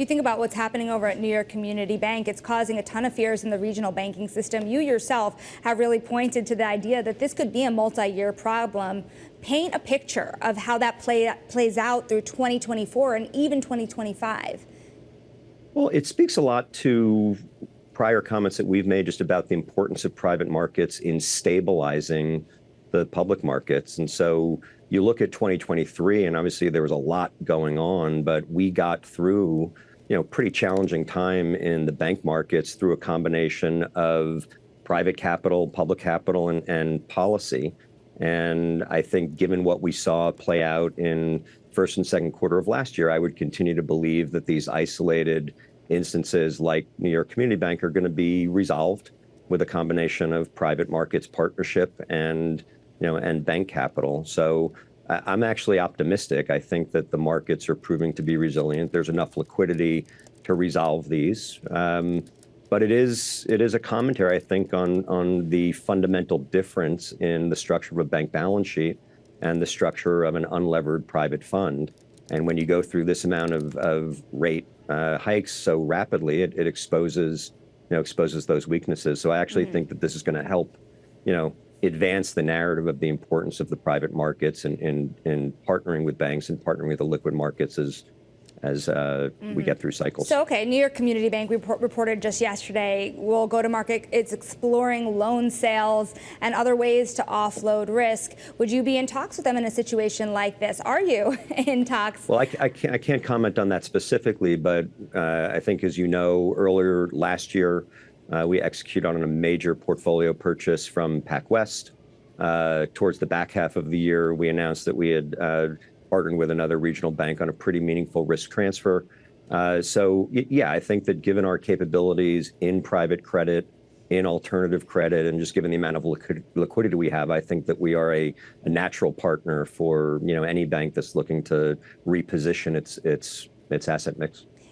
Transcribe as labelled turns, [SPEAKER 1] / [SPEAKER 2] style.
[SPEAKER 1] You think about what's happening over at New York Community Bank, it's causing a ton of fears in the regional banking system. You yourself have really pointed to the idea that this could be a multi-year problem. Paint a picture of how that plays out through 2024 and even 2025.
[SPEAKER 2] Well, it speaks a lot to prior comments that we've made just about the importance of private markets in stabilizing the public markets. And so you look at 2023, and obviously there was a lot going on, but we got through, pretty challenging time in the bank markets through a combination of private capital, public capital, and policy. And I think given what we saw play out in first and second quarter of last year, I would continue to believe that these isolated instances like New York Community Bank are going to be resolved with a combination of private markets partnership and bank capital. So I'm actually optimistic. I think that the markets are proving to be resilient. There's enough liquidity to resolve these. But it is a commentary, I think, on the fundamental difference in the structure of a bank balance sheet and the structure of an unlevered private fund. And when you go through this amount of rate hikes so rapidly, it exposes those weaknesses. So I actually think that this is going to help, advance the narrative of the importance of the private markets and partnering with banks and partnering with the liquid markets as we get through cycles.
[SPEAKER 1] So, okay, New York Community Bank reported just yesterday will go to market. It's exploring loan sales and other ways to offload risk. Would you be in talks with them in a situation like this? Are you in talks?
[SPEAKER 2] Well, I can't comment on that specifically, but I think, as you know, earlier last year, we executed on a major portfolio purchase from PacWest. Towards the back half of the year, we announced that we had partnered with another regional bank on a pretty meaningful risk transfer. So, yeah, I think that given our capabilities in private credit, in alternative credit, and just given the amount of liquidity we have, I think that we are a natural partner for any bank that's looking to reposition its asset mix.